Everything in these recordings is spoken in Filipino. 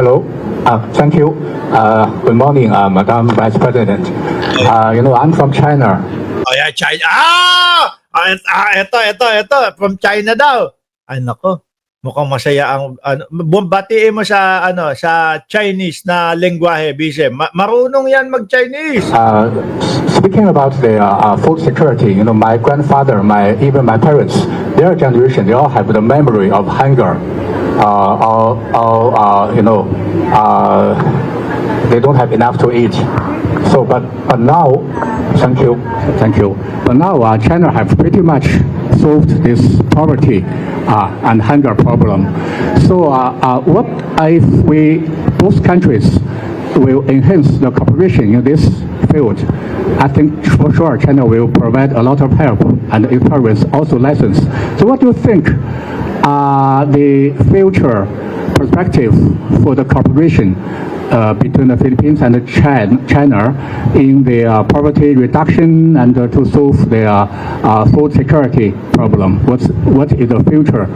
Hello. Thank you. Good morning, Madam Vice President. I'm from China. Oh, yeah, China. Ito. From China daw. Ay, nako. Mukhang masaya ang batiin mo sa sa Chinese na lengguwahe, Bise. Marunong 'yan mag-Chinese. Speaking about the food security, my grandfather, even my parents, their generation, they all have the memory of hunger. They don't have enough to eat. So, but now, thank you. But now China have pretty much solved this poverty and hunger problem. So, what if both countries will enhance the cooperation in this field? I think for sure China will provide a lot of help and encourage also lessons. So, what do you think the future perspective for the cooperation between the Philippines and China in the poverty reduction and to solve the food security problem? What is the future?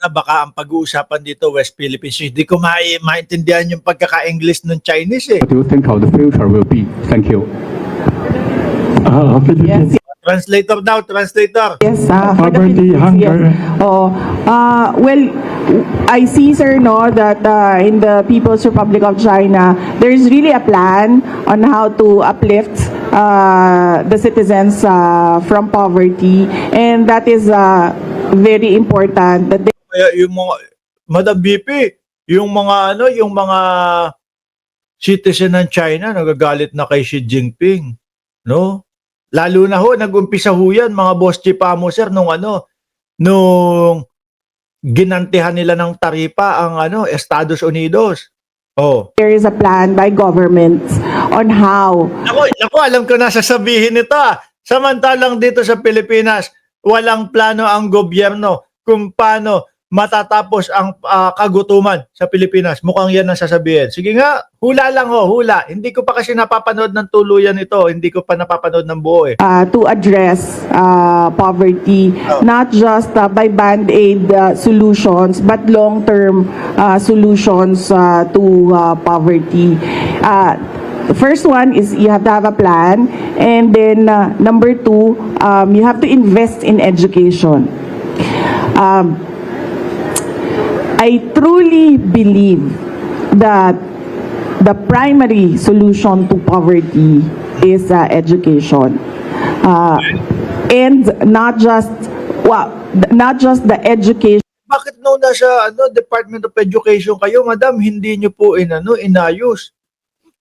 Na baka ang pag-uusapan dito West Philippines, hindi ko maintindihan yung pagkaka-English ng Chinese eh. What do you think of the future will be? Thank you. Yes. Translator daw, translator. Yes, for the Poverty, Philippines, hunger. yes. Well, I see, sir, no, that in the People's Republic of China, there is really a plan on how to uplift the citizens from poverty, and that is very important. That they Kaya yung mga Madam BP, yung mga citizen ng China nagagalit na kay Xi Jinping, no? Lalo na nag-umpisa yan mga boss chipamo sir nung ginantihan nila ng taripa ang Estados Unidos. Oh. there is a plan by governments on how Ako, alam ko na sasabihin nito. Samantalang dito sa Pilipinas, walang plano ang gobyerno kung paano matatapos ang kagutuman sa Pilipinas. Mukhang yan ang sasabihin. Sige nga, hula lang hula. Hindi ko pa kasi napapanood ng tuluyan ito. Hindi ko pa napapanood ng buo eh. to address poverty, not just by band-aid solutions, but long-term solutions to poverty. The first one is you have to have a plan, and then number two, you have to invest in education. I truly believe that the primary solution to poverty is education, and not just the education. Bakit nung nasa Department of Education kayo, madam, hindi nyo po inayos?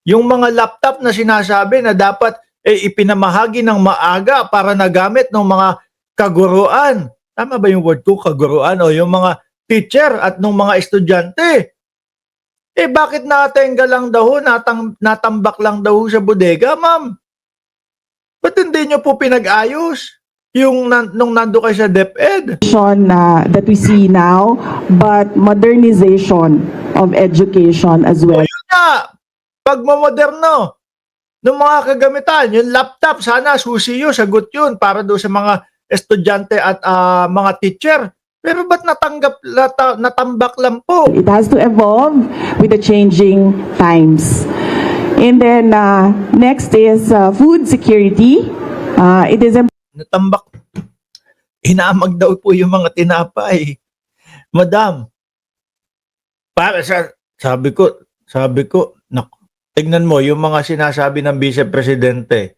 Yung mga laptop na sinasabi na dapat ipinamahagi ng maaga para nagamit ng mga kaguruan. Tama ba yung word ko, kaguruan? O yung mga teacher at nung mga estudyante. Bakit natengga lang daw, natambak lang daw sa bodega, ma'am? Ba't hindi nyo po pinag-ayos? Yung nung nando kayo sa DepEd? That we see now, but modernization of education as well. Yun nga, pagmamoderno ng mga kagamitan, yung laptop, sana susi yun, sagot yun para doon sa mga estudyante at mga teacher. Pero ba't natambak lang po? It has to evolve with the changing times. And then next is food security. It is Natambak. Hinamag daw po yung mga tinapay. Madam, para sabi ko, tignan mo yung mga sinasabi ng Vice Presidente,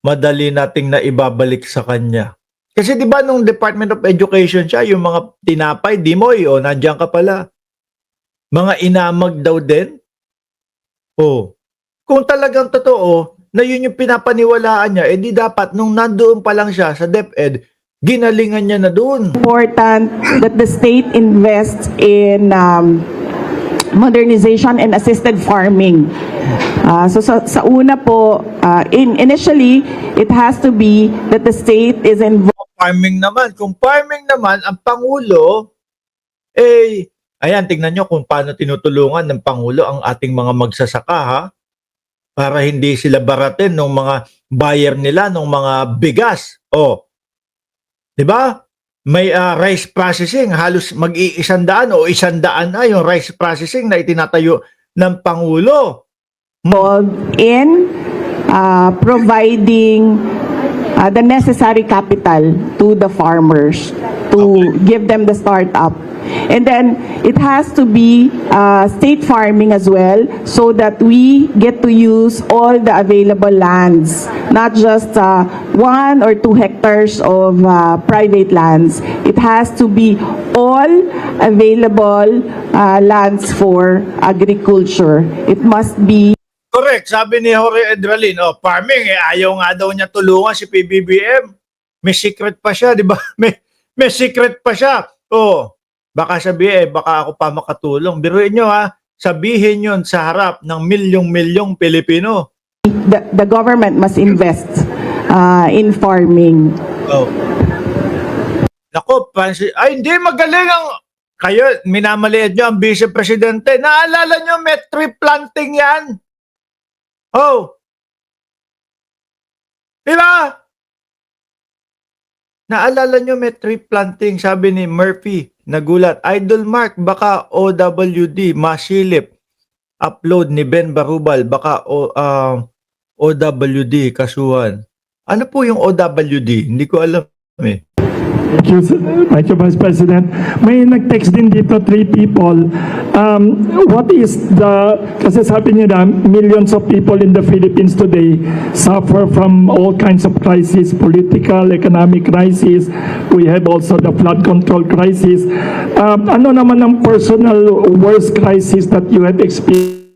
madali nating na ibabalik sa kanya. Kasi 'di ba nung Department of Education siya, yung mga tinapay, Dimoy, nandiyan ka pala. Mga inamag daw din. Kung talagang totoo na yun yung pinapaniwalaan niya, di dapat nung nandoon pa lang siya sa DepEd, ginalingan niya na doon. important that the state invests in modernization and assisted farming. So sa una po, initially, it has to be that the state is involved. Farming naman. Kung farming naman, ang Pangulo, ayan, tingnan nyo kung paano tinutulungan ng Pangulo ang ating mga magsasaka, ha? Para hindi sila baratin ng mga buyer nila, ng mga bigas. Di ba? may rice processing, halos mag-iisandaan o isandaan na yung rice processing na itinatayo ng Pangulo. involved in providing the necessary capital to the farmers to give them the startup. And then it has to be state farming as well, so that we get to use all the available lands, not just 1 or 2 hectares of private lands. It has to be all available lands for agriculture. It must be Correct. Sabi ni Jorge Edralin, farming, ayaw nga daw niya tulungan si PBBM. May secret pa siya, di ba? May secret pa siya. Baka sabihin, baka ako pa makatulong. Biruin nyo sabihin yun sa harap ng milyong-milyong Pilipino. the government must invest in farming. Nako, ay hindi magaling ang kayo, minamaliit nyo ang Vice Presidente. Naalala nyo, may tree planting yan. Diba? Naalala nyo, may tree planting, sabi ni Murphy, nagulat. Idol Mark, baka OWD, masilip. Upload ni Ben Barubal, baka OWD, kasuhan. Ano po yung OWD? Hindi ko alam eh. Thank you, Vice President. May nag-text din dito, 3 people. What is kasi sabi nila, millions of people in the Philippines today suffer from all kinds of crises, political, economic crisis. We have also the flood control crisis. Ano naman ang personal worst crisis that you have experienced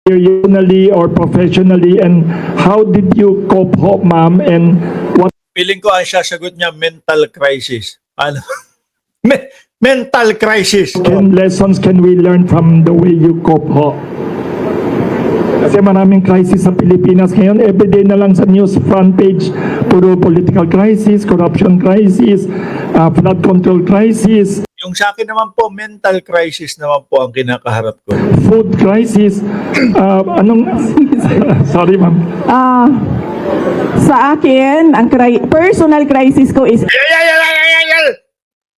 personally or professionally, and how did you cope, ma'am, and what Piling ko ang sasagot niya, mental crisis. Ano? Mental crisis. lessons can we learn from the way you cope, ho? Kasi maraming crisis sa Pilipinas ngayon. Everyday na lang sa news front page, puro political crisis, corruption crisis, flood control crisis, Yung sa akin naman po, mental crisis naman po ang kinakaharap ko. food crisis. Sorry, ma'am. Sa akin, ang personal crisis ko is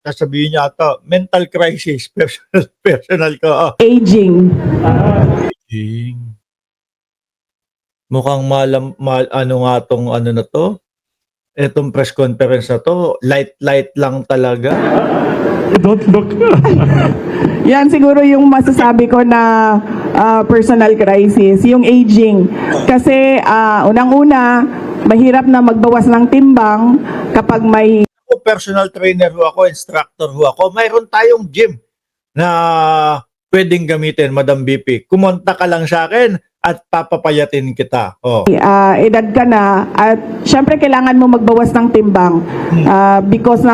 Sasabihin niya ata, mental crisis, personal ko. aging. Mukhang ano nga tong ano na to? Etong press conference na to, light lang talaga. Don't look. Yan siguro yung masasabi ko na personal crisis, yung aging. Kasi unang-una, mahirap na magbawas ng timbang kapag may Ako, personal trainer ho ako, instructor ho ako. Mayroon tayong gym na pwedeng gamitin, Madam BP. Kumonta ka lang sa akin at papapayatin kita. edad ka na at syempre kailangan mo magbawas ng timbang because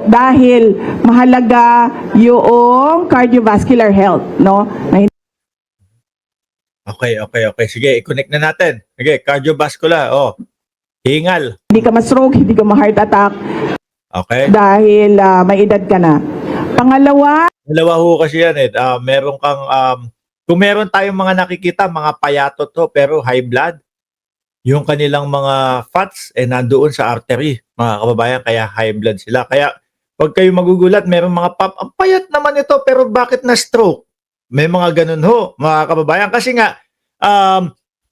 dahil mahalaga yung cardiovascular health, no? Okay. Sige, i-connect na natin. Sige, cardiovascular. Hingal. Hindi ka ma-stroke, hindi ka ma-heart attack Okay. dahil may edad ka na. Pangalawa, Dalawa ho kasi yan eh. Meron kang, kung meron tayong mga nakikita, mga payatot ho, pero high blood, yung kanilang mga fats, nandoon sa artery, mga kababayan, kaya high blood sila. Kaya, pag kayo magugulat, meron mga ang payat naman ito, pero bakit na stroke? May mga ganun ho, mga kababayan. Kasi nga,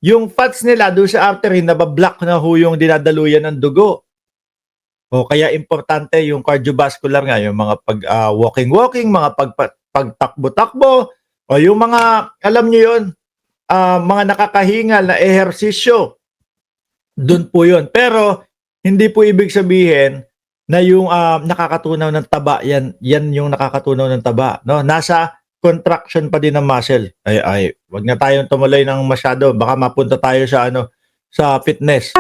yung fats nila doon sa artery, nabablock na ho yung dinadaluyan ng dugo. Kaya importante yung cardiovascular nga, yung mga walking-walking, mga pagtakbo-takbo, o yung mga, alam niyo yun, mga nakakahingal na ehersisyo. Doon po yun. Pero, hindi po ibig sabihin na yung nakakatunaw ng taba, yan yung nakakatunaw ng taba. No? Nasa contraction pa din ng muscle. Wag na tayong tumuloy ng masyado. Baka mapunta tayo sa sa fitness.